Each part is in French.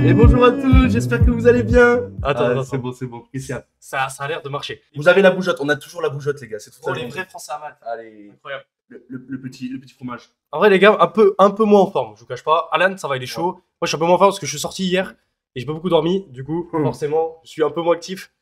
Et bonjour à tous, j'espère que vous allez bien. Attends. C'est bon. Christian. Ça a l'air de marcher. Vous avez la bougeotte, on a toujours la bougeotte, les gars. C'est tout ça. Les vrais Français à Malte. Allez, Incroyable. le petit fromage. En vrai, les gars, un peu moins en forme, je vous cache pas. Alan, ça va, il est chaud. Moi, je suis un peu moins en forme parce que je suis sorti hier et j'ai pas beaucoup dormi. Du coup, forcément, je suis un peu moins actif.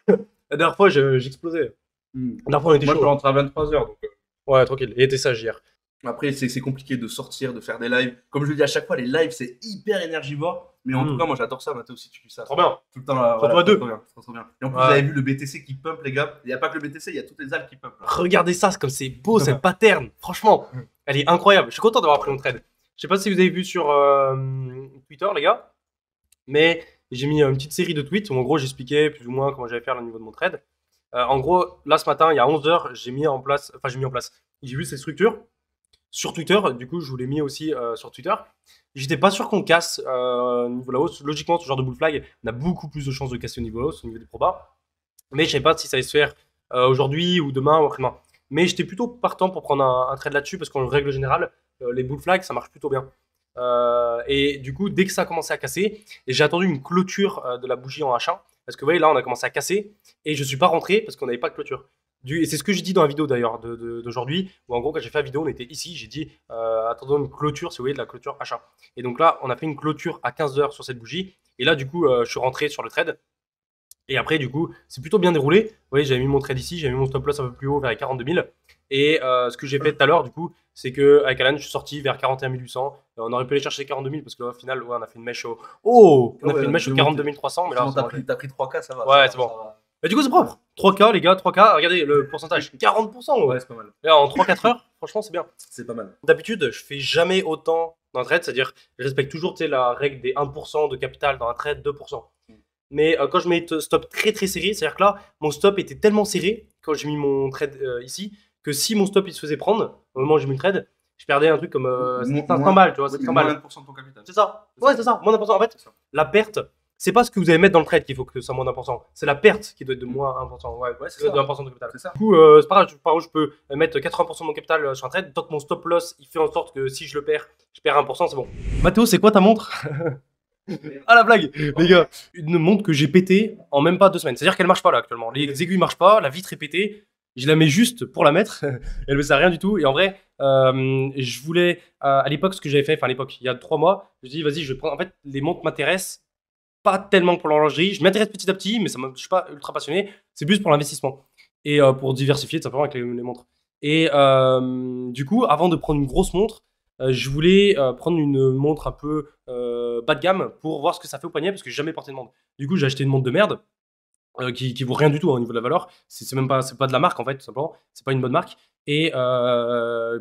La dernière fois, j'explosais. La dernière fois, on était Moi, chaud. je peux rentrer à 23h. Donc, Ouais, tranquille. Il était sage hier. Après, c'est compliqué de sortir, de faire des lives. Comme je le dis à chaque fois, les lives, c'est hyper énergivore. Mais en tout cas, moi, j'adore ça. Mathéo aussi, tu kiffes ça. Trop bien. Tout le temps, là. Surtout à deux. Trop bien. Et en plus, vous avez vu le BTC qui pump, les gars. Il n'y a pas que le BTC, il y a toutes les Alpes qui pump. Là. Regardez ça, c'est comme c'est beau cette pattern. Franchement, elle est incroyable. Je suis content d'avoir pris mon trade. Je sais pas si vous avez vu sur Twitter, les gars, mais j'ai mis une petite série de tweets où en gros j'expliquais plus ou moins comment j'allais faire au niveau de mon trade. En gros, là ce matin, il y a 11h, j'ai mis en place, j'ai vu cette structure sur Twitter. Du coup, je vous l'ai mis aussi sur Twitter. J'étais pas sûr qu'on casse au niveau de la hausse. Logiquement, ce genre de bull flag, on a beaucoup plus de chances de casser au niveau de la hausse, au niveau des probas. Mais je savais pas si ça allait se faire aujourd'hui ou demain ou après-demain. Mais j'étais plutôt partant pour prendre un trade là-dessus parce qu'en règle générale, les bull flags, ça marche plutôt bien. Et du coup, dès que ça a commencé à casser, et j'ai attendu une clôture de la bougie en H1, parce que vous voyez, là, on a commencé à casser, et je suis pas rentré parce qu'on n'avait pas de clôture. Et c'est ce que j'ai dit dans la vidéo d'ailleurs d'aujourd'hui, où en gros, quand j'ai fait la vidéo, on était ici, j'ai dit attendons une clôture, si vous voyez, de la clôture H1. Et donc là, on a fait une clôture à 15h sur cette bougie, et là, du coup, je suis rentré sur le trade. Et après, du coup, c'est plutôt bien déroulé. Vous voyez, j'avais mis mon trade ici, j'avais mis mon stop loss un peu plus haut vers les 42 000. Et ce que j'ai fait tout à l'heure, du coup, c'est qu'avec Alan, je suis sorti vers 41 800. On aurait pu aller chercher 42 000 parce qu'au final, ouais, on a fait une mèche au. Oh, on a fait une mèche au 42 300. Mais là, t'as pris 3K, ça va. Ouais, c'est bon. Mais du coup, c'est propre. 3K, les gars, 3K. Regardez le pourcentage 40%. Ouais, c'est pas mal. Là, en 3-4 heures, franchement, c'est bien. C'est pas mal. D'habitude, je fais jamais autant dans un trade, c'est-à-dire, je respecte toujours la règle des 1% de capital dans un trade, 2%. Mais quand je mets stop très très serré, c'est-à-dire que là, mon stop était tellement serré quand j'ai mis mon trade ici, que si mon stop il se faisait prendre, au moment où j'ai mis le trade, je perdais un truc comme 500 balles, tu vois, 700 balles. Moins 1% de ton capital. C'est ça. Ouais, c'est ça. Moins d'1%. En fait, la perte, c'est pas ce que vous allez mettre dans le trade qu'il faut que ça soit moins d'1%. C'est la perte qui doit être de moins 1%. Ouais, c'est de 1% de capital. C'est ça. Du coup, c'est pas grave. Par exemple, je peux mettre 80% de mon capital sur un trade, tant que mon stop loss, il fait en sorte que si je le perds, je perds 1%, c'est bon. Mathéo, c'est quoi ta montre? Ah la blague, les gars, une montre que j'ai pétée en même pas 2 semaines. C'est-à-dire qu'elle marche pas là actuellement. Les aiguilles marchent pas, la vitre est pétée. Je la mets juste pour la mettre. Elle me sert à rien du tout. Et en vrai, je voulais à l'époque ce que j'avais fait. Enfin à l'époque, il y a 3 mois, je me dis vas-y, je vais prendre. En fait, les montres m'intéressent pas tellement pour l'horlogerie. Je m'intéresse petit à petit, mais je suis pas ultra passionné. C'est plus pour l'investissement et pour diversifier tout simplement avec les montres. Et du coup, avant de prendre une grosse montre, je voulais prendre une montre un peu bas de gamme pour voir ce que ça fait au poignet parce que j'ai jamais porté de montre. Du coup, j'ai acheté une montre de merde qui vaut rien du tout au niveau de la valeur. C'est même pas, c'est pas de la marque en fait, tout simplement. C'est pas une bonne marque. Et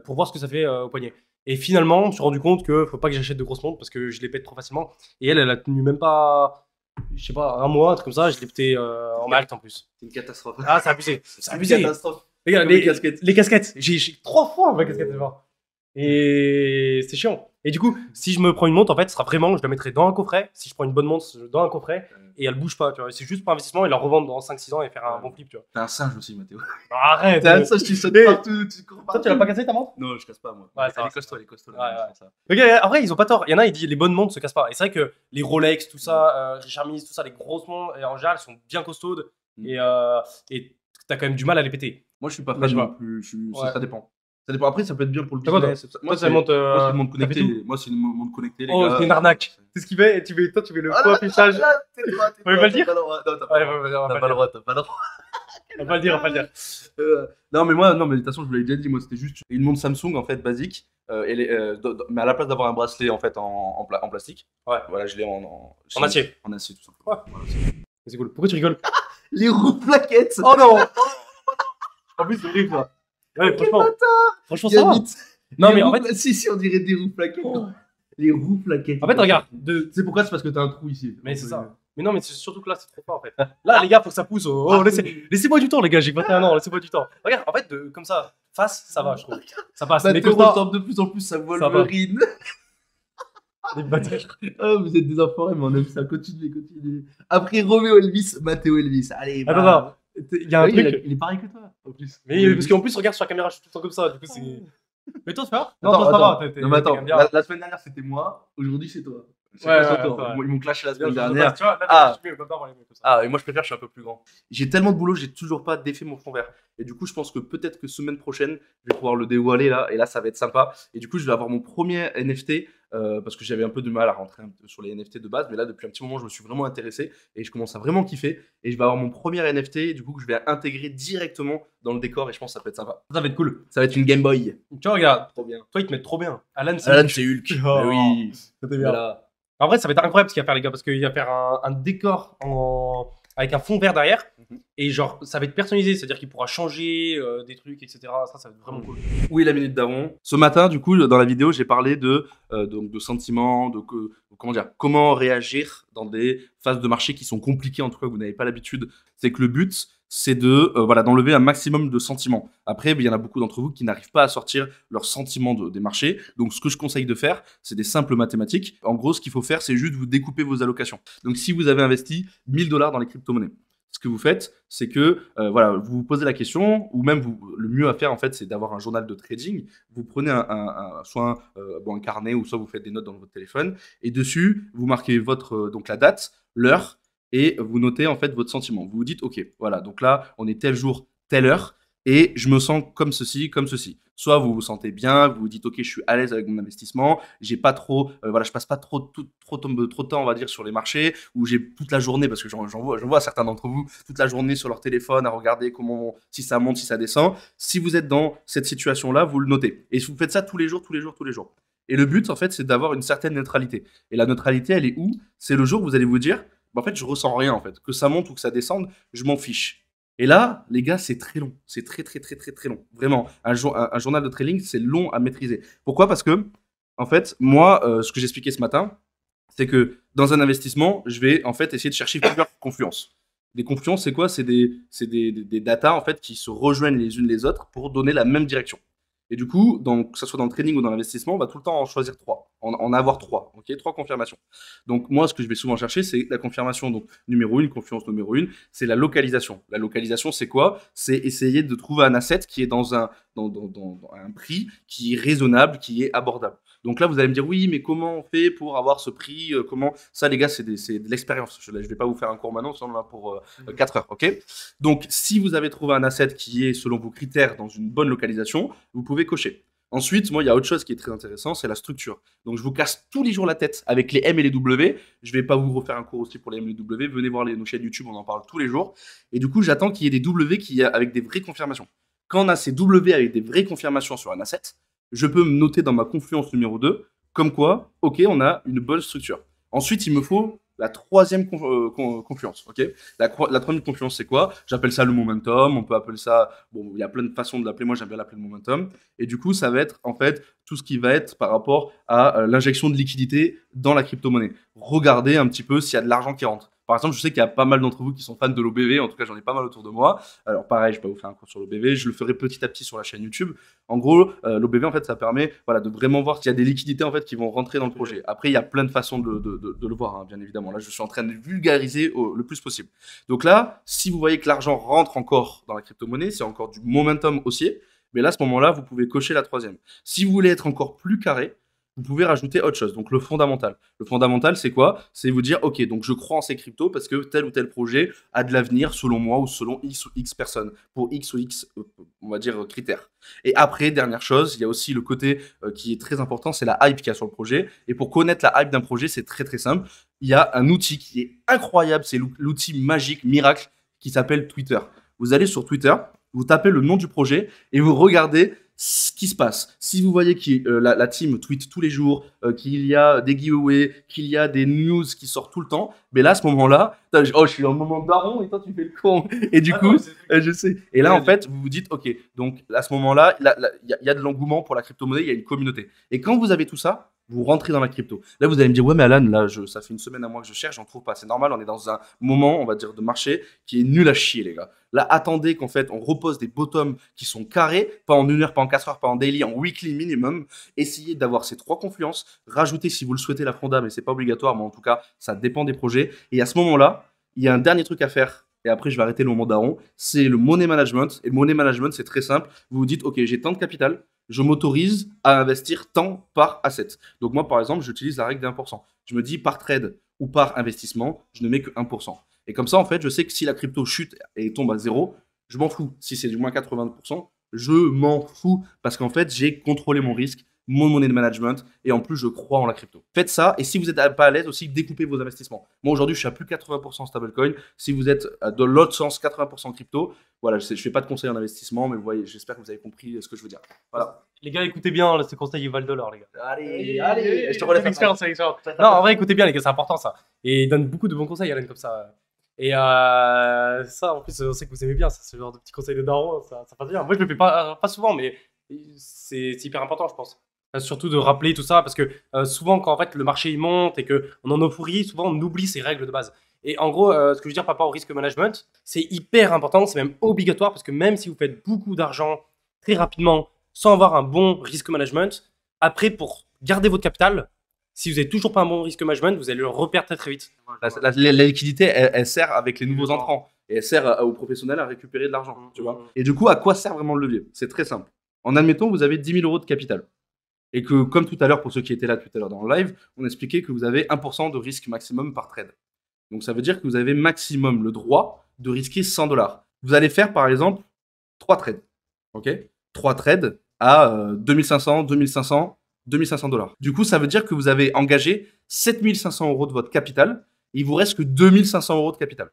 pour voir ce que ça fait au poignet. Et finalement, je me suis rendu compte que faut pas que j'achète de grosses montres parce que je les pète trop facilement. Et elle a tenu même pas, je sais pas, un mois, un truc comme ça. Je l'ai pété en Malte en plus. C'est une catastrophe. Ah, c'est abusé. C'est Une abusé. catastrophe. Les gars, casquettes. les casquettes. J'ai 3 fois ma casquette ce soir. Et c'est chiant. Et du coup, si je me prends une montre, en fait, ce sera vraiment, je la mettrai dans un coffret. Si je prends une bonne montre, dans un coffret. Et elle bouge pas, tu vois. C'est juste pour investissement et la revendre dans 5-6 ans et faire un bon flip, tu vois. T'es un singe aussi, Mathéo. Arrête. T'es un singe, tu sautes partout, tu cours Toi, partout. tu l'as pas cassé ta montre? Non, je casse pas, moi. Ouais, elle est costaud, elle est costaud. Ouais. Ok, en vrai, ils ont pas tort. Il y en a, ils disent les bonnes montres se cassent pas. Et c'est vrai que les Rolex, tout ça, Richard Mille, tout ça, les grosses montres, et en général, elles sont bien costaudes. Et t'as quand même du mal à les péter. Moi, je suis pas fan non plus. Ça dépend. Ça dépend. Après, ça peut être bien pour le business. Moi, c'est une montre connectée. Moi, c'est une montre connectée, les gars. Oh, c'est une arnaque. C'est ce qu'il fait. Toi, tu mets le faux affichage. Tais-toi. On va pas le dire. Non, t'as pas le droit. T'as pas le droit. On va pas le dire. Non, mais moi, non, mais de toute façon, je vous l'avais déjà dit. Moi, c'était juste une montre Samsung, en fait, basique. Mais à la place d'avoir un bracelet, en fait, en plastique. Ouais. Voilà, je l'ai en acier. En acier, tout simplement. Ouais. C'est cool. Pourquoi tu rigoles? Les roues plaquettes. Oh non. En plus, c'est horrible, ça. Ouais, franchement, ça va. Non, mais en fait. Si, on dirait des roues plaquettes. Les roues plaquettes. En fait, regarde. C'est pourquoi? C'est parce que t'as un trou ici. Mais c'est ça. Mais non, mais c'est surtout que là, c'est trop fort en fait. Là, les gars, faut que ça pousse. Laissez-moi du temps, les gars, j'ai 21 ans, laissez-moi du temps. Regarde, en fait, comme ça, face, ça va, je trouve. Ça passe. Mais quand on de plus en plus, ça Wolverine. Les bâtards. Oh, vous êtes des enfoirés, mais on aime ça. Continuez. Après Roméo Elvis, Mathéo Elvis. Allez, attends. Il y a un truc. Il est pareil que toi, en plus. Mais parce qu'en plus, regarde sur la caméra, je suis tout le temps comme ça. Du coup, c'est. Mais toi, ça va? Non, toi, ça va. Non, mais attends, la semaine dernière, c'était moi. Aujourd'hui, c'est toi. C'est pas encore. Ils m'ont clashé la semaine dernière. Et moi je préfère, je suis un peu plus grand. J'ai tellement de boulot, j'ai toujours pas défait mon fond vert. Et du coup, je pense que peut-être que semaine prochaine, je vais pouvoir le dévoiler là. Et là, ça va être sympa. Et du coup, je vais avoir mon premier NFT. Parce que j'avais un peu de mal à rentrer un peu sur les NFT de base, mais là depuis un petit moment je me suis vraiment intéressé et je commence à vraiment kiffer et je vais avoir mon premier NFT du coup que je vais intégrer directement dans le décor et je pense que ça peut être sympa. Ça va être cool, ça va être une Game Boy. Tu vois, regarde, trop bien. Toi ils te mettent trop bien. Alan c'est Hulk. Oh, mais oui, c'était bien. Voilà. En vrai ça va être incroyable ce qu'il va faire les gars parce qu'il va faire un décor avec un fond vert derrière et genre ça va être personnalisé, c'est-à-dire qu'il pourra changer des trucs, etc. Ça va être vraiment cool. Oui, la minute d'avant. Ce matin, du coup, dans la vidéo, j'ai parlé donc de sentiments, comment dire, comment réagir dans des phases de marché qui sont compliquées, en tout cas, que vous n'avez pas l'habitude. C'est que le but, c'est d'enlever un maximum de sentiments. Après, il y en a beaucoup d'entre vous qui n'arrivent pas à sortir leurs sentiments des marchés. Donc, ce que je conseille de faire, c'est des simples mathématiques. En gros, ce qu'il faut faire, c'est juste vous découper vos allocations. Donc, si vous avez investi 1000 $ dans les crypto-monnaies, ce que vous faites, c'est que vous vous posez la question, ou même le mieux à faire en fait, c'est d'avoir un journal de trading. Vous prenez soit un carnet, ou soit vous faites des notes dans votre téléphone, et dessus vous marquez donc la date, l'heure, et vous notez en fait votre sentiment. Vous vous dites, ok, voilà, donc là on est tel jour, telle heure, et je me sens comme ceci, comme ceci. Soit vous vous sentez bien, vous vous dites ok, je suis à l'aise avec mon investissement, j'ai pas trop, je passe pas trop de temps, on va dire, sur les marchés, où j'ai toute la journée, parce que j'en vois certains d'entre vous, toute la journée sur leur téléphone à regarder si ça monte, si ça descend. Si vous êtes dans cette situation-là, vous le notez. Et vous faites ça tous les jours. Et le but, en fait, c'est d'avoir une certaine neutralité. Et la neutralité, elle est où? C'est le jour où vous allez vous dire, en fait, je ressens rien, en fait. Que ça monte ou que ça descende, je m'en fiche. Et là, les gars, c'est très long. C'est très long. Vraiment, un journal de trading, c'est long à maîtriser. Pourquoi? Parce que, en fait, moi, ce que j'expliquais ce matin, c'est que dans un investissement, je vais en fait essayer de chercher plusieurs confluences. Les confluences, c'est quoi? C'est des datas en fait qui se rejoignent les unes les autres pour donner la même direction. Et du coup, que ce soit dans le trading ou dans l'investissement, on va tout le temps en choisir trois, en avoir trois, ok, trois confirmations. Donc moi, ce que je vais souvent chercher, c'est la confirmation donc numéro 1, confluence numéro 1, c'est la localisation. La localisation, c'est quoi? C'est essayer de trouver un asset qui est dans un prix qui est raisonnable, qui est abordable. Donc là, vous allez me dire, oui, mais comment on fait pour avoir ce prix? Comment ça, les gars, c'est de l'expérience. Je ne vais pas vous faire un cours maintenant, sinon on en a pour 4 heures, ok? Donc, si vous avez trouvé un asset qui est selon vos critères dans une bonne localisation, vous pouvez cocher. Ensuite, moi, il y a autre chose qui est très intéressant, c'est la structure. Donc, je vous casse tous les jours la tête avec les M et les W. Je ne vais pas vous refaire un cours aussi pour les M et les W. Venez voir nos chaînes YouTube, on en parle tous les jours. Et du coup, j'attends qu'il y ait des W avec des vraies confirmations. Quand on a ces W avec des vraies confirmations sur un asset, je peux me noter dans ma confluence numéro 2, comme quoi, ok, on a une bonne structure. Ensuite, il me faut la troisième confluence, ok? La troisième confluence, c'est quoi? J'appelle ça le momentum, on peut appeler ça, bon, il y a plein de façons de l'appeler, moi j'aime bien l'appeler le momentum, et du coup, ça va être en fait tout ce qui va être par rapport à l'injection de liquidité dans la crypto-monnaie. Regardez un petit peu s'il y a de l'argent qui rentre. Par exemple, je sais qu'il y a pas mal d'entre vous qui sont fans de l'OBV, en tout cas j'en ai pas mal autour de moi. Alors pareil, je vais pas vous faire un cours sur l'OBV, je le ferai petit à petit sur la chaîne YouTube. En gros, l'OBV en fait ça permet de vraiment voir s'il y a des liquidités en fait qui vont rentrer dans le projet. Après, il y a plein de façons de le voir, hein, bien évidemment. Là, je suis en train de vulgariser le plus possible. Donc là, si vous voyez que l'argent rentre encore dans la crypto-monnaie, c'est encore du momentum haussier, mais là, à ce moment-là, vous pouvez cocher la troisième. Si vous voulez être encore plus carré, vous pouvez rajouter autre chose, donc le fondamental. Le fondamental, c'est quoi? C'est vous dire, ok, donc je crois en ces cryptos parce que tel ou tel projet a de l'avenir selon moi ou selon X ou X personnes, pour X ou X, on va dire, critères. Et après, dernière chose, il y a aussi le côté qui est très important, c'est la hype qu'il y a sur le projet. Et pour connaître la hype d'un projet, c'est très très simple. Il y a un outil qui est incroyable, c'est l'outil magique, miracle, qui s'appelle Twitter. Vous allez sur Twitter, vous tapez le nom du projet et vous regardez ce qui se passe. Si vous voyez que la team tweet tous les jours, qu'il y a des giveaways, qu'il y a des news qui sortent tout le temps, mais là, à ce moment-là, je suis dans le moment daron et toi, tu fais le con. Et du coup, je sais. Et là, en fait, vous vous dites, ok, donc à ce moment-là, il y a de l'engouement pour la crypto-monnaie, il y a une communauté. Et quand vous avez tout ça, vous rentrez dans la crypto. Là, vous allez me dire, ouais, mais Alan, là, ça fait une semaine à moi que je cherche, j'en trouve pas. C'est normal, on est dans un moment, on va dire, de marché qui est nul à chier, les gars. Là, attendez qu'en fait, on repose des bottoms qui sont carrés, pas en 1 heure, pas en 4 heures, pas en daily, en weekly minimum. Essayez d'avoir ces trois confluences. Rajoutez, si vous le souhaitez, la fonda, mais c'est pas obligatoire, mais en tout cas, ça dépend des projets. Et à ce moment-là, il y a un dernier truc à faire. Et après, je vais arrêter le moment daron. C'est le money management. Et le money management, c'est très simple. Vous vous dites, ok, j'ai tant de capital. Je m'autorise à investir tant par asset. Donc moi, par exemple, j'utilise la règle d'1%. Je me dis par trade ou par investissement, je ne mets que 1%. Et comme ça, en fait, je sais que si la crypto chute et tombe à 0, je m'en fous. Si c'est du moins 80%, je m'en fous parce qu'en fait, j'ai contrôlé mon risque, mon money de management et en plus, je crois en la crypto. Faites ça et si vous n'êtes pas à l'aise aussi, découpez vos investissements. Moi, aujourd'hui, je suis à plus 80% stablecoin. Si vous êtes de l'autre sens, 80% crypto, voilà, je ne fais pas de conseil en investissement, mais vous voyez, j'espère que vous avez compris ce que je veux dire. Voilà. Les gars, écoutez bien, là, ces conseils, ils valent de l'or, les gars. Allez, je te relève l'expérience, c'est l'expérience. Non, en vrai, écoutez bien, les gars, c'est important ça. Et il donne beaucoup de bons conseils, Alan, comme ça. Et ça, en plus, on sait que vous aimez bien, ça, ce genre de petits conseils de daron, ça passe bien. Moi, je le fais pas souvent, mais c'est hyper important, je pense. Surtout de rappeler tout ça, parce que souvent, quand en fait le marché il monte et qu'on en euphorie, souvent on oublie ses règles de base. Et en gros, ce que je veux dire par rapport au risque management, c'est hyper important, c'est même obligatoire, parce que même si vous faites beaucoup d'argent très rapidement sans avoir un bon risque management, après, pour garder votre capital, si vous n'avez toujours pas un bon risque management, vous allez le reperdre très très vite. La liquidité, elle sert avec les nouveaux entrants et elle sert aux professionnels à récupérer de l'argent. Tu vois. Et du coup, à quoi sert vraiment le levier? C'est très simple. En admettant, vous avez 10 000 euros de capital. Et que, comme tout à l'heure, pour ceux qui étaient là tout à l'heure dans le live, on expliquait que vous avez 1% de risque maximum par trade. Donc ça veut dire que vous avez maximum le droit de risquer 100 $. Vous allez faire par exemple 3 trades. Ok, 3 trades à 2500, 2500, 2500 $. Du coup, ça veut dire que vous avez engagé 7500 euros de votre capital et il vous reste que 2500 euros de capital.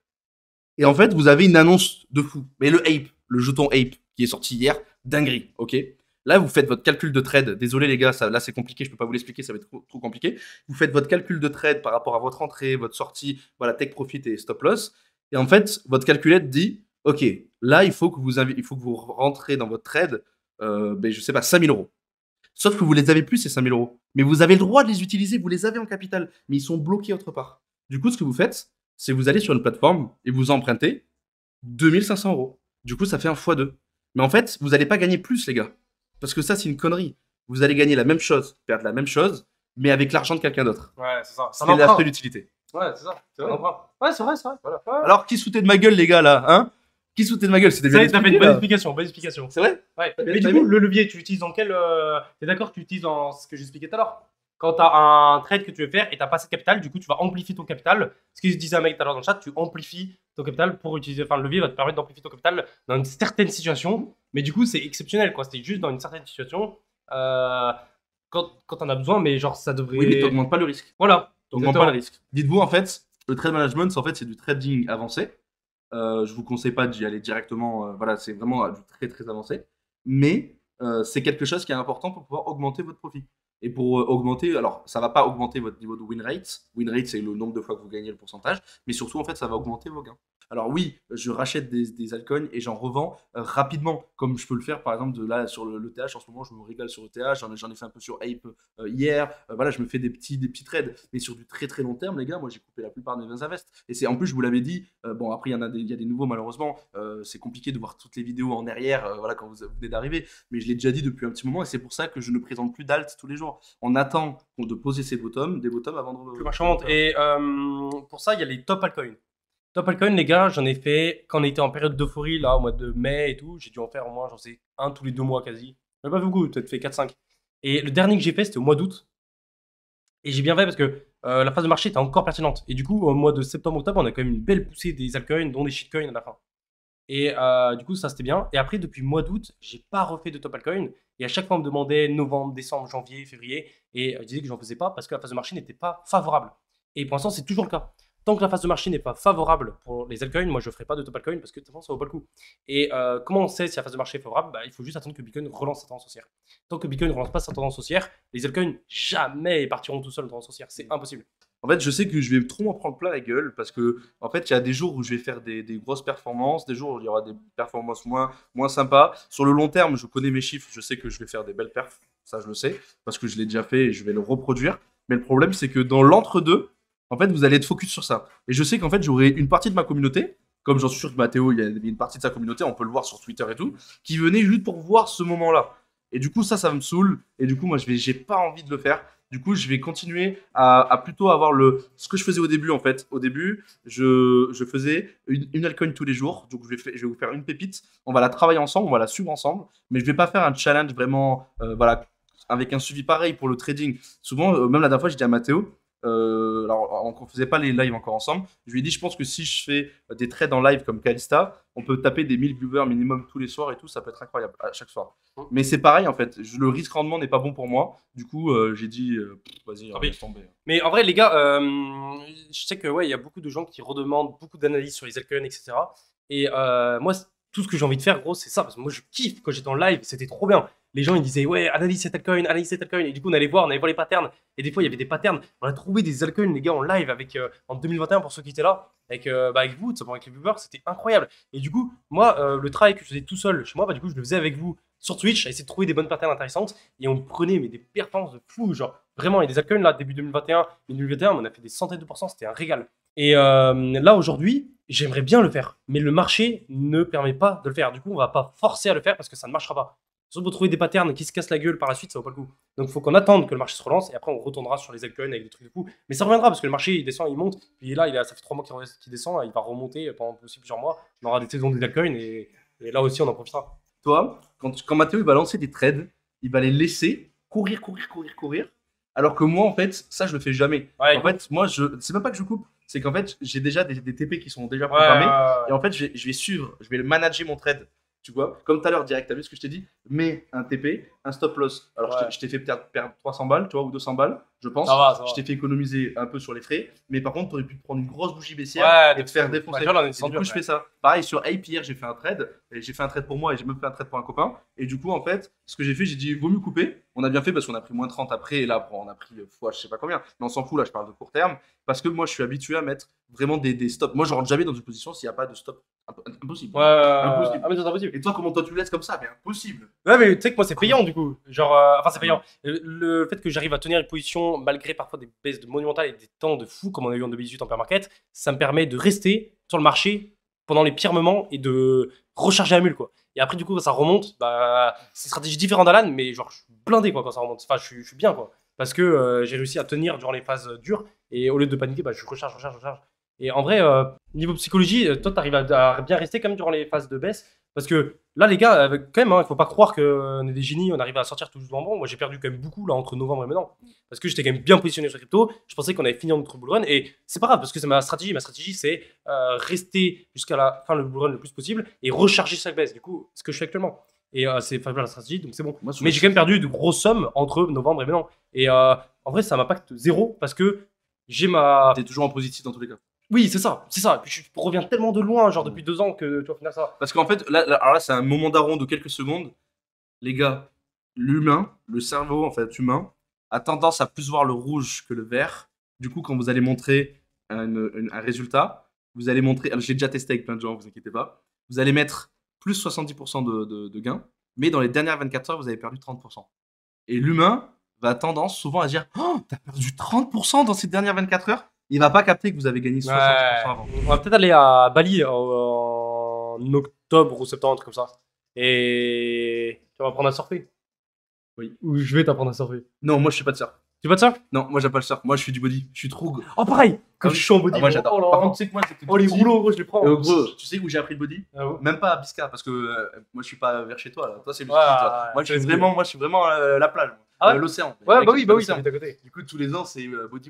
Et en fait, vous avez une annonce de fou. Mais le Ape, le jeton Ape qui est sorti hier, dinguerie, ok. Là, vous faites votre calcul de trade. Désolé les gars, ça, là c'est compliqué, je peux pas vous l'expliquer, ça va être trop compliqué. Vous faites votre calcul de trade par rapport à votre entrée, votre sortie, voilà, take profit et stop loss. Et en fait, votre calculette dit, ok, là il faut que vous rentrez dans votre trade, je sais pas, 5000 euros. Sauf que vous les avez plus ces 5000 euros. Mais vous avez le droit de les utiliser, vous les avez en capital, mais ils sont bloqués autre part. Du coup, ce que vous faites, c'est que vous allez sur une plateforme et vous empruntez 2500 euros. Du coup, ça fait un x2. Mais en fait, vous n'allez pas gagner plus, les gars. Parce que ça, c'est une connerie. Vous allez gagner la même chose, perdre la même chose, mais avec l'argent de quelqu'un d'autre. Ouais, c'est ça. C'est la seule utilité. Ouais, c'est ça. C'est vrai. Ouais, c'est vrai, c'est vrai. Voilà. Ouais. Alors, qui se foutait de ma gueule, les gars, là, hein? Qui se foutait de ma gueule? C'était bien expliqué. T'as fait une bonne explication, bonne explication. C'est vrai? Ouais. Mais du coup, le levier, tu l'utilises dans quel... T'es d'accord que tu l'utilises dans ce que j'expliquais tout à l'heure? Quand tu as un trade que tu veux faire et tu n'as pas assez de capital, du coup, tu vas amplifier ton capital. Ce que je disais à un mec tout à l'heure dans le chat, tu amplifies ton capital pour utiliser. Enfin, le levier va te permettre d'amplifier ton capital dans une certaine situation. Mais du coup, c'est exceptionnel, quoi. C'était juste dans une certaine situation quand on a besoin, mais genre, ça devrait. Oui, mais tu n'augmentes pas le risque. Voilà. Tu n'augmentes pas le risque. Dites-vous, en fait, le trade management, en fait, c'est du trading avancé. Je vous conseille pas d'y aller directement. Voilà, c'est vraiment du très, très avancé. Mais c'est quelque chose qui est important pour pouvoir augmenter votre profit. Et pour augmenter, alors ça va pas augmenter votre niveau de win rate. Win rate, c'est le nombre de fois que vous gagnez le pourcentage. Mais surtout, en fait, ça va augmenter vos gains. Alors oui, je rachète des altcoins et j'en revends rapidement, comme je peux le faire par exemple sur le TH. En ce moment, je me régale sur le TH. J'en ai fait un peu sur Ape hier. Voilà, je me fais des petits trades. Mais sur du très très long terme, les gars, moi j'ai coupé la plupart de mes invests. Et c'est en plus, je vous l'avais dit, bon après il y a des nouveaux malheureusement. C'est compliqué de voir toutes les vidéos en arrière, voilà, quand vous venez d'arriver. Mais je l'ai déjà dit depuis un petit moment et c'est pour ça que je ne présente plus d'alt tous les jours. On attend de poser des bottoms avant de... Le marché monte. Et pour ça, il y a les top altcoins. Top altcoin, les gars, j'en ai fait quand on était en période d'euphorie, là, au mois de mai et tout. J'ai dû en faire au moins, j'en sais, un tous les 2 mois quasi. Pas beaucoup, peut-être fait 4-5. Et le dernier que j'ai fait, c'était au mois d'août. Et j'ai bien fait parce que la phase de marché était encore pertinente. Et du coup, au mois de septembre-octobre, on a quand même une belle poussée des altcoins, dont des shitcoins à la fin. Et du coup, ça c'était bien. Et après, depuis le mois d'août, j'ai pas refait de top altcoin. Et à chaque fois, on me demandait novembre, décembre, janvier, février. Et je disais que j'en faisais pas parce que la phase de marché n'était pas favorable. Et pour l'instant, c'est toujours le cas. Tant que la phase de marché n'est pas favorable pour les altcoins, moi je ne ferai pas de top altcoin parce que de toute façon ça vaut pas le coup. Et comment on sait si la phase de marché est favorable? Il faut juste attendre que Bitcoin relance sa tendance haussière. Tant que Bitcoin ne relance pas sa tendance haussière, les altcoins jamais partiront tout seuls en tendance haussière. C'est impossible. En fait, je sais que je vais trop m'en prendre plein la gueule parce que, en fait, il y a des jours où je vais faire des grosses performances, des jours où il y aura des performances moins sympas. Sur le long terme, je connais mes chiffres, je sais que je vais faire des belles perfs, ça je le sais, parce que je l'ai déjà fait et je vais le reproduire. Mais le problème, c'est que dans l'entre-deux, en fait, vous allez être focus sur ça. Et je sais qu'en fait, j'aurai une partie de ma communauté, comme j'en suis sûr que Mathéo, il y a une partie de sa communauté, on peut le voir sur Twitter et tout, qui venait juste pour voir ce moment-là. Et du coup, ça me saoule. Et du coup, moi, j'ai pas envie de le faire. Du coup, je vais continuer à plutôt avoir ce que je faisais au début, en fait. Au début, je faisais une altcoin tous les jours. Donc, je vais vous faire une pépite. On va la travailler ensemble, on va la suivre ensemble. Mais je vais pas faire un challenge vraiment, voilà, avec un suivi pareil pour le trading. Souvent, même la dernière fois, j'ai dit à Mathéo, alors on faisait pas les lives encore ensemble. Je lui ai dit, je pense que si je fais des trades en live comme Kalista, on peut taper des 1000 viewers minimum tous les soirs et tout, ça peut être incroyable à chaque soir. Mais c'est pareil en fait, le risque rendement n'est pas bon pour moi. Du coup, j'ai dit, vas-y, laisse tomber. Mais en vrai, les gars, je sais que ouais, il y a beaucoup de gens qui redemandent beaucoup d'analyses sur les altcoins, etc. Et moi, tout ce que j'ai envie de faire, gros, c'est ça. Parce que moi, je kiffe quand j'étais en live, c'était trop bien. Les gens, ils disaient, ouais, analyse cet altcoin, analyse cet altcoin. Et du coup, on allait voir les patterns. Et des fois, il y avait des patterns. On a trouvé des altcoins, les gars, en live avec, en 2021, pour ceux qui étaient là, avec vous, avec les viewers, c'était incroyable. Et du coup, moi, le travail que je faisais tout seul chez moi, du coup, je le faisais avec vous sur Twitch, à essayer de trouver des bonnes patterns intéressantes. Et on prenait des performances de fou. Genre, vraiment, il y a des altcoins là, début 2021, milieu 2021, on a fait des centaines de pourcents, c'était un régal. Et là, aujourd'hui, j'aimerais bien le faire. Mais le marché ne permet pas de le faire. Du coup, on va pas forcer à le faire parce que ça ne marchera pas. Sauf pour trouver des patterns qui se cassent la gueule par la suite, ça vaut pas le coup. Donc il faut qu'on attende que le marché se relance et après on retournera sur les altcoins avec des trucs de fou. Mais ça reviendra parce que le marché il descend, il monte. Puis là, ça fait 3 mois qu'il descend, il va remonter pendant aussi plusieurs mois. On aura des saisons des altcoins et là aussi on en profitera. Toi, quand Mathéo il va lancer des trades, il va les laisser courir. Alors que moi, en fait, ça je le fais jamais. Ouais, en fait, moi, c'est même pas que je coupe, c'est qu'en fait, j'ai déjà des TP qui sont déjà programmés. Et en fait, je vais suivre, je vais le manager mon trade. Tu vois, comme tout à l'heure, direct, t'as vu ce que je t'ai dit? Mets un TP, un stop loss. Alors, je t'ai fait perdre 300 balles, tu vois, ou 200 balles, je pense. Ça va. Je t'ai fait économiser un peu sur les frais. Mais par contre, t'aurais pu te prendre une grosse bougie baissière et te faire défoncer. Du coup, je fais ça. Pareil, sur Ape, hier, j'ai fait un trade. Et j'ai fait un trade pour moi et j'ai même fait un trade pour un copain. Et du coup, en fait, ce que j'ai fait, j'ai dit, vaut mieux couper. On a bien fait parce qu'on a pris moins 30 après. Et là, on a pris fois je sais pas combien. Mais on s'en fout, là, je parle de court terme. Parce que moi, je suis habitué à mettre vraiment des stops. Moi, je rentre jamais dans une position s'il n'y a pas de stop. Impossible. Impossible. Ah, mais c'est impossible. Et toi, comment toi tu laisses comme ça? Mais impossible. Ouais, mais tu sais que moi, c'est payant du coup. Genre, enfin, c'est payant. Le fait que j'arrive à tenir une position malgré parfois des baisses de monumentales et des temps de fou, comme on a eu en 2018 en bear market, ça me permet de rester sur le marché pendant les pires moments et de recharger la mule, quoi. Et après, du coup, quand ça remonte, bah, c'est une stratégie différente d'Alan, mais genre, je suis blindé, quoi, quand ça remonte. Enfin, je suis bien, quoi. Parce que j'ai réussi à tenir durant les phases dures et au lieu de paniquer, bah, je recharge. Et en vrai, niveau psychologie, toi, t'arrives à bien rester quand même durant les phases de baisse. Parce que là, les gars, quand même, il faut pas croire qu'on est des génies, on arrive à sortir tout doucement bon. Moi, j'ai perdu quand même beaucoup là entre novembre et maintenant. Parce que j'étais quand même bien positionné sur crypto. Je pensais qu'on avait fini notre bull run. Et c'est pas grave, parce que c'est ma stratégie. Ma stratégie, c'est rester jusqu'à la fin du bull run le plus possible et recharger chaque baisse. Du coup, ce que je fais actuellement. Et c'est la stratégie, donc c'est bon. Moi, mais j'ai quand même perdu de grosses sommes entre novembre et maintenant. Et en vrai, ça m'impacte zéro parce que j'ai ma. T'es toujours en positif dans tous les cas. Oui, c'est ça. Puis je reviens tellement de loin, genre depuis 2 ans, que tu vois, au final, ça va. Parce qu'en fait, alors là, c'est un moment d'arrond de quelques secondes. Les gars, l'humain, le cerveau en fait humain, a tendance à plus voir le rouge que le vert. Du coup, quand vous allez montrer un résultat, vous allez montrer. Alors, je l'ai déjà testé avec plein de gens, vous inquiétez pas. Vous allez mettre plus 70% de gains, mais dans les dernières 24 heures, vous avez perdu 30%. Et l'humain va tendance souvent à dire: oh, t'as perdu 30% dans ces dernières 24 heures. Il va pas capter que vous avez gagné 60% avant. On va peut-être aller à Bali en octobre ou septembre, un truc comme ça. Et tu vas apprendre à surfer. Oui. Ou je vais t'apprendre à surfer. Non, moi je suis pas de surf. Tu vas de surf? Non, moi j'aime pas le surf. Moi je suis du body. Je suis trop. Oh, pareil! Quand je suis en body. Moi j'adore. Par contre, tu sais que moi oh, les rouleaux, gros, je les prends. Gros, tu sais où j'ai appris le body? Même pas à Bisca, parce que moi je suis pas vers chez toi là. Toi c'est le ski. Moi je suis vraiment la plage. L'océan. Ouais, bah oui, t'habites à côté. Du coup, tous les ans, c'est body.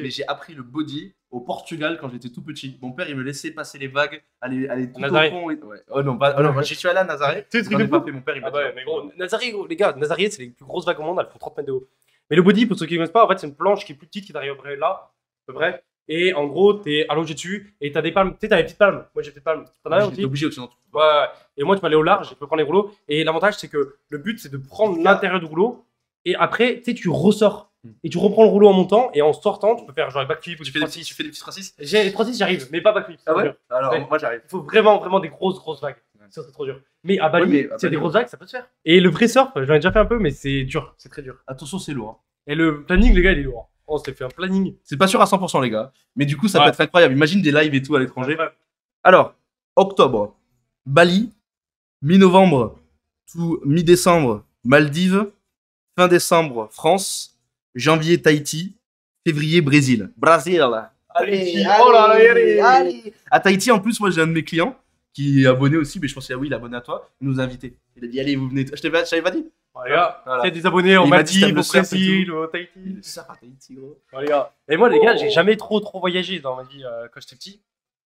Mais j'ai appris le body au Portugal quand j'étais tout petit. Mon père, il me laissait passer les vagues, aller tout au fond. Ouais. Oh non, je suis allé à Nazaré. Tu sais, truc de pas fait, mon père, il m'a dit. Mais gros, Nazaré, les gars, Nazaré, c'est les plus grosses vagues au monde, elles font 30 mètres de haut. Mais le body, pour ceux qui ne connaissent pas, en fait, c'est une planche qui est plus petite, qui t'arrive à peu près là, à peu près. Et en gros, t'es allongé dessus et t'as des palmes. Tu sais, t'as les petites palmes. Moi, j'ai des petites palmes. T'en as aussi? T'es obligé aussi, non? Ouais. Et moi, tu peux aller au large, tu peux prendre les rouleaux. Et l'avantage, c'est que le but, c'est de prendre l'intérieur du rouleau. Et après, tu sais, tu ressors. Et tu reprends le rouleau en montant. Et en sortant, tu peux faire genre les backflip ou tu fais des petits 3-6. J'ai les 3-6, j'arrive. Mais pas backflip. Ah ouais? Alors, moi, j'arrive. Il faut vraiment des grosses vagues. Ça, c'est trop dur. Mais à Bali, s'il y a des grosses vagues, ça peut se faire. Et le vrai surf, j'en ai déjà fait un peu, mais c'est dur. C'est très dur. Attention, c'est lourd. Et le planning, les gars, il est lourd. On s'est fait un planning. C'est pas sûr à 100%, les gars. Mais du coup, ça peut être incroyable. Imagine des lives et tout à l'étranger. Alors, octobre, Bali. Mi-novembre, tout mi-décembre, Maldives. Fin décembre, France. Janvier, Tahiti. Février, Brésil. Allez. À Tahiti, en plus, moi, j'ai un de mes clients qui est abonné aussi, mais je pense qu'il est abonné à toi. Il nous a invités. Il a dit: allez, vous venez. Je t'avais pas dit? Les gars, Voilà. c'est des abonnés en Il m'a dit, Maldives, t'aimes le au surf et Brésil, tout. au Tahiti. Le surf à Tahiti, gros. Les gars. Et moi, les gars, j'ai jamais trop voyagé dans ma vie quand j'étais petit.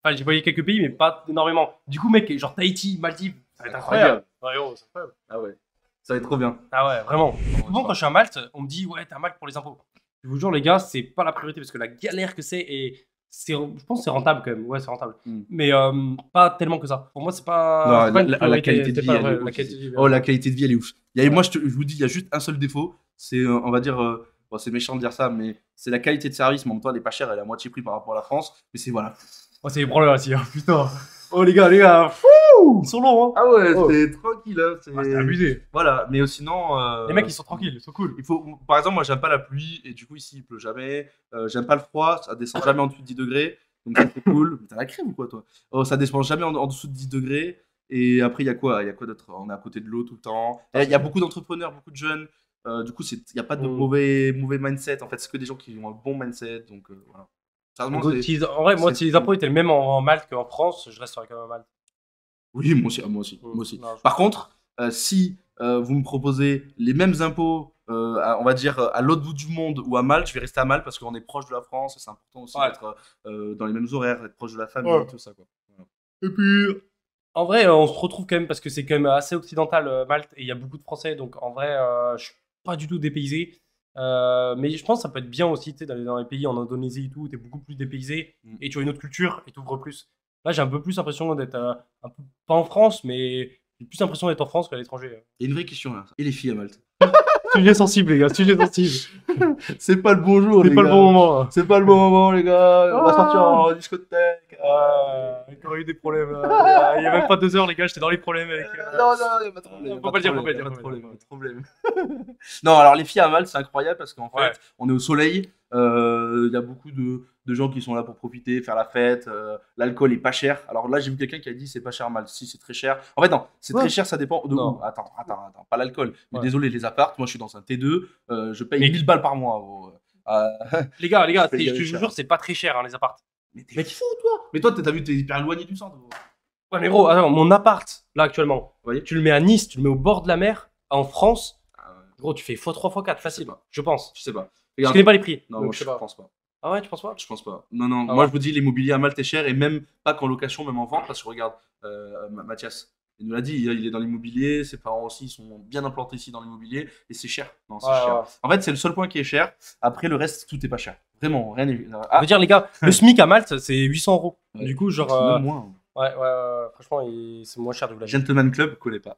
Enfin, j'ai voyagé quelques pays, mais pas énormément. Du coup, mec, genre Tahiti, Maldives, ça va être incroyable. Ouais, gros, c'est incroyable. Ah ouais, ça va être trop bien. Ah ouais, vraiment. Souvent, quand je suis à Malte, on me dit, ouais, t'es à Malte pour les impôts. Je vous jure, les gars, c'est pas la priorité parce que la galère que c'est et je pense que c'est rentable quand même. Ouais, c'est rentable. Mais pas tellement que ça. Pour moi, c'est pas. Non, pas une la priorité, qualité de c'est vie, pas elle vrai, est la ouf. qualité de vie. Oh, la qualité de vie, elle est ouf. Moi, je vous dis, il y a juste un seul défaut. C'est, on va dire, bon, c'est méchant de dire ça, mais c'est la qualité de service. Mais en même temps, elle est pas chère, elle est à moitié prix par rapport à la France. Mais c'est voilà. Oh, c'est les branleurs aussi, hein, putain. Oh, les gars, fou ils sont longs, hein. Ah ouais, Oh. c'est tranquille. Hein, C'est abusé. Voilà, mais sinon. Les mecs, ils sont tranquilles, ils sont cool. Il faut, par exemple, moi, j'aime pas la pluie et du coup, ici, il pleut jamais. J'aime pas le froid, ça descend jamais en dessous de 10 degrés. Donc, ça, c'est cool. T'as la crème ou quoi, toi? Oh, ça descend jamais en dessous de 10 degrés. Et après, il y a quoi? Il y a quoi d'autre? On est à côté de l'eau tout le temps. Il y a beaucoup d'entrepreneurs, beaucoup de jeunes. Du coup, il n'y a pas de mauvais mindset. En fait, c'est que des gens qui ont un bon mindset. Donc, voilà. Sérieusement, En vrai, moi, c'est- si les impôts étaient le même en Malte qu'en France, je resterais quand même à Malte. Oui, moi aussi. Moi aussi. Non, Par contre, si vous me proposez les mêmes impôts, on va dire à l'autre bout du monde ou à Malte, je vais rester à Malte parce qu'on est proche de la France et c'est important aussi Ouais. d'être dans les mêmes horaires, d'être proche de la famille Ouais. et tout ça. Quoi. Voilà. Et puis, en vrai, on se retrouve quand même parce que c'est quand même assez occidental, Malte, et il y a beaucoup de Français, donc en vrai, je suis pas du tout dépaysé. Mais je pense que ça peut être bien aussi, tu sais, d'aller dans les pays en Indonésie et tout, t'es beaucoup plus dépaysé et tu as une autre culture et t'ouvres plus. Là, j'ai un peu plus l'impression d'être un peu, pas en France, mais j'ai plus l'impression d'être en France qu'à l'étranger. Il y a une vraie question là. Et les filles à Malte? Sujet sensible, les gars, sujet sensible. C'est pas le bon jour, C'est pas le bon moment. Hein. C'est pas le bon moment, les gars. On va sortir en discothèque. Il y aurait eu des problèmes. Il y a même pas 2 heures, les gars, j'étais dans les problèmes avec. Non, il n'y a pas de problème. Faut pas le dire, faut pas le dire, Pas de faut pas le dire. problème. Non, alors les filles à Malte, c'est incroyable parce qu'en fait, Ouais. on est au soleil. Il y a beaucoup de gens qui sont là pour profiter, faire la fête. L'alcool est pas cher. Alors là, j'ai vu quelqu'un qui a dit c'est pas cher à Malte. Si, c'est très cher. En fait, non, c'est très cher, ça dépend de Non. où. Attends, pas l'alcool. Mais Ouais. désolé, les apparts. Moi, je suis dans un T2. Je paye Mais- 1000 balles par mois. Gros. Les gars, Je fais je galérer te cher. jure, c'est pas très cher, hein, les apparts. Mais t'es Mais- fou, toi. Mais toi, t'as vu, t'es hyper éloigné du centre. Gros. Ouais, mais gros, attends, mon appart, là, actuellement, Oui. tu le mets à Nice, tu le mets au bord de la mer, en France, Ah ouais, gros, tu fais x3, x4, facile, pas. je pense. je sais pas. Je Regarde. connais pas les prix. Non, donc moi, je sais je pas. pense pas. Ah ouais, tu penses pas? Je pense pas. Non, non. Ah Moi, ouais. je vous dis, l'immobilier à Malte est cher et même pas qu'en location, même en vente. Parce que regarde, Mathias, il nous l'a dit, il est dans l'immobilier. Ses parents aussi sont bien implantés ici dans l'immobilier et c'est cher. Non, c'est Ouais, cher. ouais. En fait, c'est le seul point qui est cher. Après, le reste, tout est pas cher. Vraiment, rien n'est. Je Ah, veux dire, les gars, le SMIC à Malte, c'est 800 €. Ouais. Du coup, genre. c'est même moins. Ouais, franchement, c'est moins cher de vous la Gentleman Club, connais pas.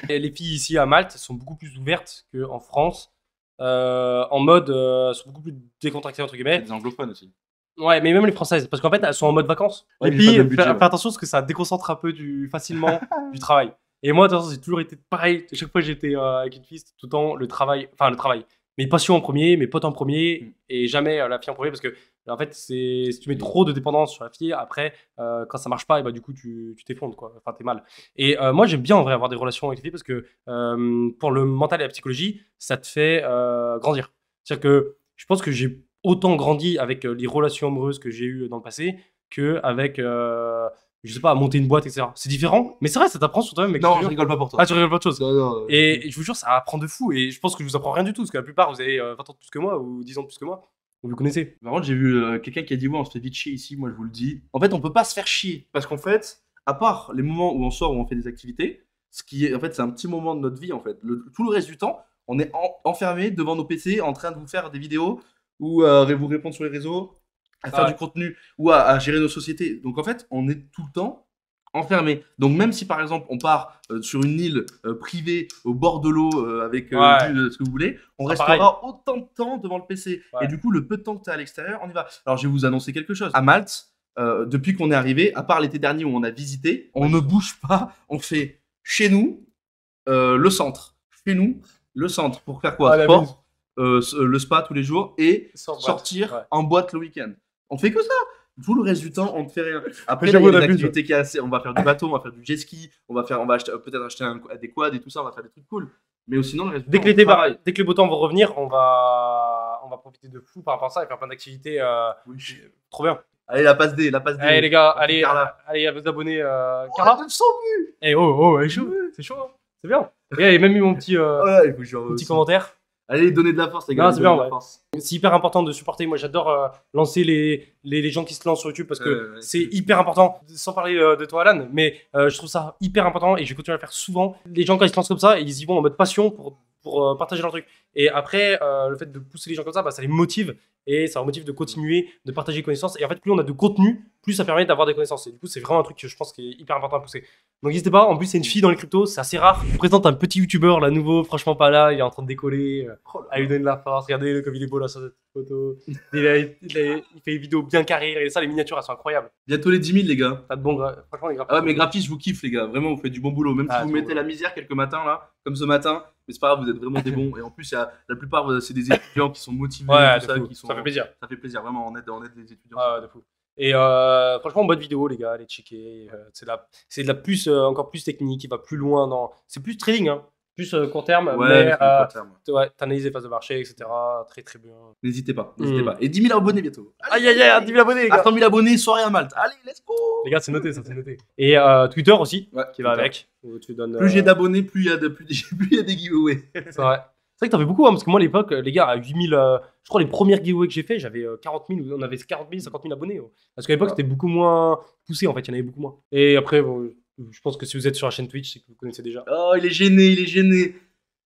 Et les filles ici à Malte sont beaucoup plus ouvertes qu'en France. En mode, sont beaucoup plus décontractées, entre Il y a guillemets. des anglophones aussi. Ouais, mais même les françaises, parce qu'en fait, elles sont en mode vacances. Ouais, Les mais j'ai pas filles, le même budget, fais ouais. attention parce que ça déconcentre un peu facilement du travail. Et moi, de toute façon, j'ai toujours été pareil. Chaque fois que j'étais avec une fille, c'était tout le temps le travail. Mes passions en premier, mes potes en premier, et jamais la fille en premier, parce que en fait, si tu mets trop de dépendance sur la fille, après, quand ça marche pas, et bah, du coup, tu t'effondres, quoi. Enfin, t'es mal. Et moi, j'aime bien en vrai avoir des relations avec les filles parce que pour le mental et la psychologie, ça te fait grandir. C'est-à-dire que je pense que j'ai autant grandi avec les relations amoureuses que j'ai eues dans le passé qu'avec, je sais pas, monter une boîte, etc. C'est différent, mais c'est vrai, ça t'apprend sur toi-même. mec, Non, je te je jure. rigole pas pour toi. Ah, tu rigoles pas de choses. Non, non, Et je vous jure, ça apprend de fou. Et je pense que je vous apprends rien du tout, parce que la plupart, vous avez 20 ans de plus que moi ou 10 ans de plus que moi. Vous connaissez. Par contre, j'ai vu quelqu'un qui a dit ouais, on se fait vite chier ici, moi je vous le dis. En fait, on peut pas se faire chier parce qu'en fait, à part les moments où on sort, où on fait des activités, ce qui est en fait, c'est un petit moment de notre vie en fait. Tout le reste du temps, on est enfermé devant nos PC en train de vous faire des vidéos ou vous répondre sur les réseaux, à faire Ouais. du contenu ou à gérer nos sociétés. Donc en fait, on est tout le temps enfermé. Donc même si par exemple on part sur une île privée au bord de l'eau avec Ouais. vue de ce que vous voulez, on C'est restera autant de temps devant le PC. Ouais. Et du coup, le peu de temps que tu as à l'extérieur, on y va. Alors je vais vous annoncer quelque chose. À Malte, depuis qu'on est arrivé, à part l'été dernier où on a visité, on ne bouge pas. On fait chez nous le centre. Chez nous, le centre. Pour faire quoi? Ah, la Sport, le spa tous les jours et Sortir sortir en boîte le week-end. On fait que ça. Tout le reste du temps, on ne fait rien. Après, Mais là, il y a j'avoue, des on abuse. activités qui est assez. On va faire du bateau, on va faire du jet ski, on va peut-être acheter des quads et tout ça, on va faire des trucs cool. Mais sinon, le reste du Dès temps, que on l'été va, travaille. dès que le beau temps va revenir, on va profiter de fou par rapport à ça et faire plein d'activités. Trop bien. Allez, la passe D, la passe D. Allez les gars, allez, Carla. allez à vous abonner. Carla, Carla. 900 vues. Eh oh, elle est chaud. C'est chaud. Hein. C'est bien. Et il a même mis mon petit, Ouais, il faut que je petit commentaire. Allez, donnez de la force, les gars. Non, c'est bien, donnez de la ouais. force. C'est hyper important de supporter. Moi, j'adore lancer les gens qui se lancent sur YouTube parce que Ouais, c'est hyper important. Sans parler de toi, Alan, mais je trouve ça hyper important et je vais continuer à le faire souvent. Les gens, quand ils se lancent comme ça, ils y vont en mode passion pour partager leur truc. Et après, le fait de pousser les gens comme ça, bah, ça les motive et ça leur motive de continuer, de partager des connaissances. Et en fait, plus on a de contenu, plus ça permet d'avoir des connaissances. Et du coup, c'est vraiment un truc que je pense qui est hyper important à pousser. Donc n'hésitez pas. En plus, c'est une fille dans les cryptos, c'est assez rare. Je vous présente un petit youtubeur là, nouveau, franchement pas là, il est en train de décoller. À lui donner de la force. Regardez comme il est beau là sur cette photo. Il fait des vidéos bien carrées. Et ça, les miniatures, elles sont incroyables. Bientôt les 10 000, les gars. T'as de bons franchement, les graphismes. Ah ouais, mais graphistes, je vous kiffe, les gars. Vraiment, vous faites du bon boulot. Même si vous mettez la misère quelques matins, là, comme ce matin. Mais c'est pas grave, vous êtes vraiment des bons. Et en plus, la plupart, c'est des étudiants qui sont motivés. Ouais, tout ça, ça fait plaisir. Ça fait plaisir, vraiment. On aide les étudiants. Ah, de fou. Et franchement, bonne vidéo, les gars. Allez checker. C'est de la plus, encore plus technique. Il va plus loin dans. C'est plus trading, hein. Plus court terme. Ouais, mais court terme. ouais, t'analyses les phases de marché, etc. Très, très bien. N'hésitez pas, n'hésitez pas. Et 10 000 abonnés bientôt. Aïe, aïe, aïe, 10 000 abonnés, les gars. 100 000 abonnés, soirée à Malte. Allez, let's go. Les gars, c'est noté, ça, c'est noté. Et Twitter aussi, Ouais, qui va avec. Où tu donnes, plus j'ai d'abonnés, plus il y a des giveaways. C'est vrai. C'est vrai que t'en fais beaucoup, hein, parce que moi, à l'époque, les gars, à 8000, je crois, les premières giveaways que j'ai fait, j'avais 40 000, on avait 40 000, 50 000 abonnés. Parce qu'à l'époque, c'était beaucoup moins poussé, en fait, il y en avait beaucoup moins. Et après, bon, je pense que si vous êtes sur la chaîne Twitch, c'est que vous connaissez déjà. Oh, il est gêné, il est gêné.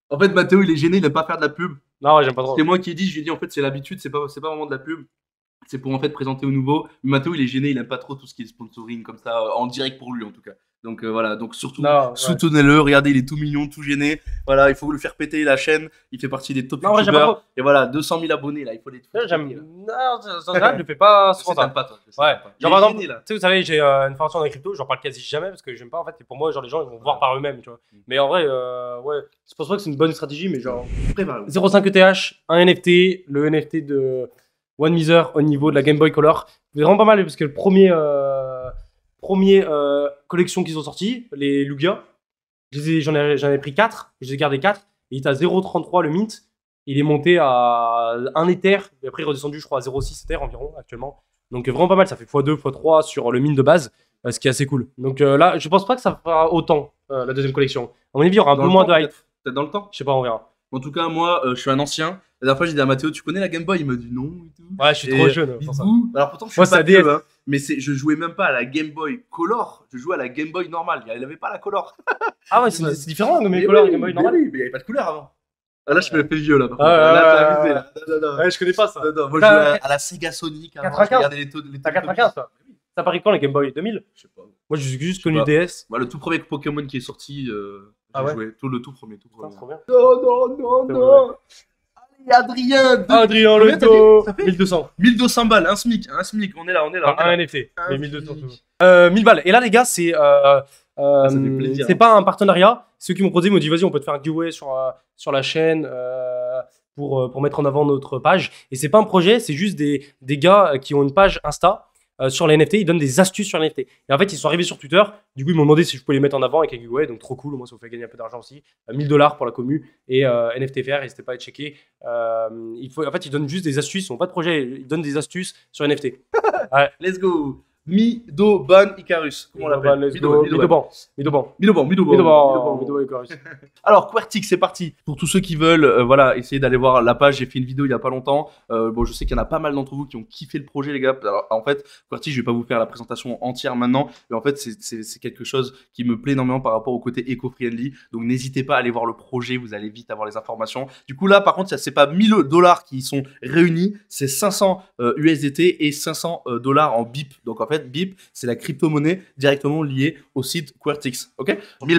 En fait, Mathéo, il est gêné, il aime pas faire de la pub. Non, ouais, j'aime pas trop. C'est moi qui ai dit, je lui ai dit, en fait, c'est l'habitude, c'est pas vraiment de la pub. C'est pour en fait présenter au nouveau. Mais Mathéo, il est gêné, il aime pas trop tout ce qui est sponsoring comme ça, en direct pour lui en tout cas. Donc voilà, donc surtout, soutenez-le. Regardez, il est tout mignon, tout gêné. Voilà, il faut le faire péter la chaîne. Il fait partie des top youtubeurs. Et voilà, 200 000 abonnés là, il faut les. J'aime. Non, je le fais pas souvent. Ça pas toi. Ouais. Genre par exemple, tu sais, vous savez, j'ai une formation dans les cryptos, j'en parle quasi jamais parce que j'aime pas en fait. Et pour moi, genre les gens ils vont voir par eux-mêmes, tu vois. Mais en vrai, ouais, je pense pas que c'est une bonne stratégie, mais genre 0.5 ETH, un NFT, le NFT de One Miser au niveau de la Game Boy Color. C'est vraiment pas mal parce que le premier collection qu'ils ont sorti, les Lugia, j'en ai pris 4, je les ai gardés 4, et il est à 0.33 le mint, il est monté à 1 Ether, et après il est redescendu je crois à 0.6 Ether environ actuellement. Donc vraiment pas mal, ça fait x2, x3 sur le mint de base, ce qui est assez cool. Donc là, je pense pas que ça fera autant la deuxième collection. À mon avis, il y aura un peu moins de hype. Peut-être dans le temps. Je sais pas, on verra. En tout cas, moi, je suis un ancien. La dernière fois, j'ai dit à Mathéo, tu connais la Game Boy? Il m'a dit non et tout. Ouais, je suis trop jeune. Pour ça. Alors pourtant, je suis pas vieux, hein, mais je jouais même pas à la Game Boy Color. Je jouais à la Game Boy normale. Il avait pas la Color. Ah ouais, c'est différent, la Game Boy normale. Oui, mais il n'y avait pas de couleur avant. Ah, là, je me fais vieux là. Là, ouais, je connais pas ça. Non, moi, je jouais à la Sega Sonic. 95. T'as 95, toi. Ça paraît quand la Game Boy 2000? Je sais pas. Moi, j'ai juste connu DS. Le tout premier Pokémon qui est sorti, j'ai joué. Le tout premier. Trop bien. Non. Allez, Adrien, le dos. 1200. 1200 balles, un SMIC, on est là. Un NFT. Mais 1200 toujours. 1000 balles. Et là, les gars, c'est pas un partenariat. Ceux qui m'ont proposé m'ont dit, vas-y, on peut te faire un giveaway sur la chaîne pour mettre en avant notre page. Et c'est pas un projet, c'est juste des gars qui ont une page Insta. Sur les NFT, ils donnent des astuces sur les NFT. Et en fait, ils sont arrivés sur Twitter. Du coup, ils m'ont demandé si je pouvais les mettre en avant avec un giveaway. Donc, trop cool. Moi, ça vous fait gagner un peu d'argent aussi. 1000$ pour la commu. Et NFTFR, n'hésitez pas à checker. En fait, ils donnent juste des astuces. Ils n'ont pas de projet. Ils donnent des astuces sur NFT. Ouais. Let's go. Midoban Icarus. Comment on l'appelle? Midoban Icarus. Alors, Quertix, c'est parti. Pour tous ceux qui veulent essayer d'aller voir la page, j'ai fait une vidéo il y a pas longtemps. Je sais qu'il y en a pas mal d'entre vous qui ont kiffé le projet, les gars. Alors, en fait, Quertix, je vais pas vous faire la présentation entière maintenant, mais en fait, c'est quelque chose qui me plaît énormément par rapport au côté éco-friendly. Donc, n'hésitez pas à aller voir le projet, vous allez vite avoir les informations. Du coup, là, par contre, c'est pas 1000$ qui sont réunis, c'est 500 USDT et 500$ en BIP. Donc, en fait, BIP, c'est la crypto-monnaie directement liée au site Quertix. Ok? 1000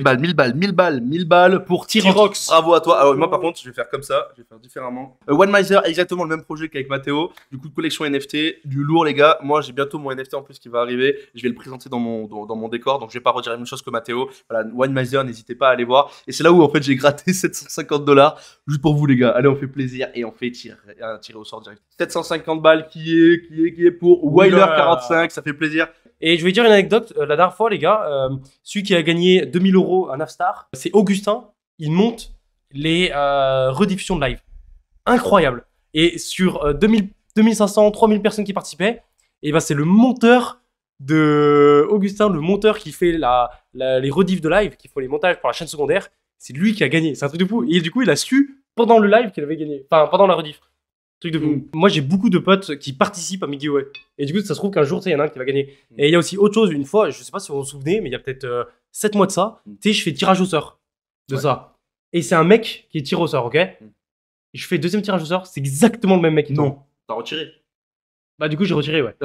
balles pour Tyrox. Bravo à toi. Alors, moi, par contre, je vais faire comme ça. Je vais faire différemment. One Miser, exactement le même projet qu'avec Mathéo. Du coup, collection NFT, du lourd, les gars. Moi, j'ai bientôt mon NFT en plus qui va arriver. Je vais le présenter dans mon décor. Donc, je vais pas redire la même chose que Mathéo. Voilà, One Miser, n'hésitez pas à aller voir. Et c'est là où, en fait, j'ai gratté 750$ juste pour vous, les gars. Allez, on fait plaisir et on fait tirer au sort direct. 750 balles qui est pour Wyler45. Ça fait plaisir. Et je vais dire une anecdote. La dernière fois, les gars, celui qui a gagné 2000€ à Navstar, c'est Augustin. Il monte les rediffusions de live. Incroyable. Et sur 2500, 3000 personnes qui participaient, et ben c'est le monteur de Augustin, le monteur qui fait les rediffs de live, qui fait les montages pour la chaîne secondaire. c'est lui qui a gagné. C'est un truc de fou. Et du coup, il a su pendant le live qu'il avait gagné. Enfin, pendant la rediff. Truc de fou. Moi, j'ai beaucoup de potes qui participent à mes giveaways. Et du coup, ça se trouve qu'un jour, il y en a un qui va gagner. Et il y a aussi autre chose. Une fois, je sais pas si vous vous souvenez, mais il y a peut-être 7 mois de ça, tu sais, je fais tirage au sort de ça. Et c'est un mec qui est tiré au sort, ok? Et je fais deuxième tirage au sort, c'est exactement le même mec. Non, t'as retiré. Bah, du coup, j'ai retiré, ouais.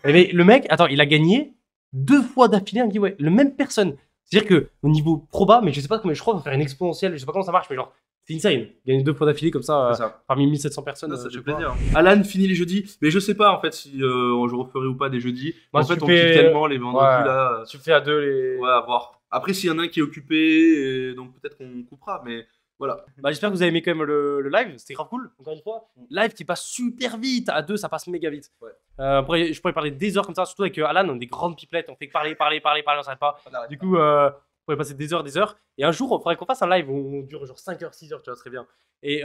Mais le mec, attends, il a gagné 2 fois d'affilée un giveaway. Le même personne. C'est-à-dire que au niveau proba, mais je sais pas comment, je crois, on va faire une exponentielle, je sais pas comment ça marche, mais genre, c'est insane. Gagner 2 fois d'affilée comme ça, parmi 1700 personnes. Ça fait plaisir. Alan finit les jeudis, mais je sais pas en fait si je referai ou pas des jeudis. Bah, en fait, on kiffe tellement les vendredis là. Tu fais à 2 les. Ouais, à voir. Après, s'il y en a un qui est occupé, donc peut-être qu'on coupera, mais voilà. Bah, j'espère que vous avez aimé quand même le live, c'était grave cool, encore une fois. Live qui passe super vite, à 2 ça passe méga vite. Ouais. Après, je pourrais parler des heures comme ça, surtout avec Alan, on a des grandes pipelettes, on fait parler, on s'arrête pas. Du coup, on pourrait passer des heures. Et un jour, on faudrait qu'on fasse un live où on dure genre 5 heures, 6 heures, tu vois, ce serait bien. Et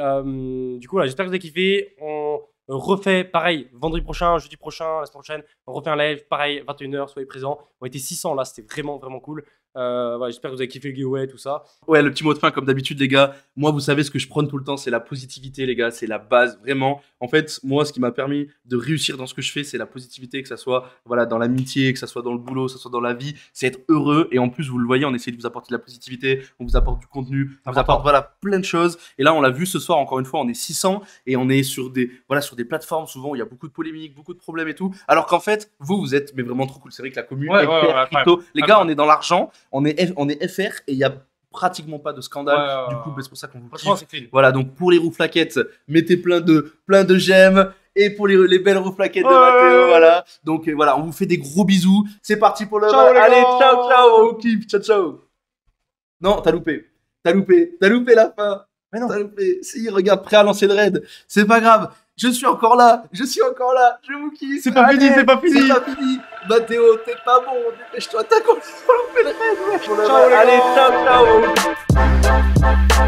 du coup, voilà, j'espère que vous avez kiffé. On refait pareil vendredi prochain, jeudi prochain, la semaine prochaine. On refait un live, pareil, 21h, soyez présents. On était 600 là, c'était vraiment cool. Voilà, j'espère que vous avez kiffé le giveaway, tout ça. Ouais, le petit mot de fin, comme d'habitude, les gars. Moi, vous savez, ce que je prône tout le temps, c'est la positivité, les gars. C'est la base, vraiment. En fait, moi, ce qui m'a permis de réussir dans ce que je fais, c'est la positivité, que ça soit voilà, dans l'amitié, que ça soit dans le boulot, que ça soit dans la vie. C'est être heureux. Et en plus, vous le voyez, on essaie de vous apporter de la positivité, on vous apporte du contenu, on vous apporte voilà, plein de choses. Et là, on l'a vu ce soir, encore une fois, on est 600 et on est sur des plateformes souvent où il y a beaucoup de polémiques, beaucoup de problèmes et tout. Alors qu'en fait, vous êtes mais vraiment trop cool. C'est vrai que la commune, crypto, les gars, on est dans l'argent, on est FR et il y a pratiquement pas de scandale. Du coup, c'est pour ça qu'on vous kiffe. Voilà, donc pour les rouflaquettes, mettez plein de j'aime. Et pour les belles rouflaquettes de Mathéo, voilà. Donc voilà, on vous fait des gros bisous. C'est parti pour le allez, ciao, on kiffe, ciao. Non, t'as loupé la fin. Mais non, t'as loupé. Si, regarde, prêt à lancer le raid. C'est pas grave. Je suis encore là. Je vous kiffe. C'est pas fini. Mathéo, t'es pas bon. Dépêche-toi, t'as continué à lancer le raid. Allez, ciao.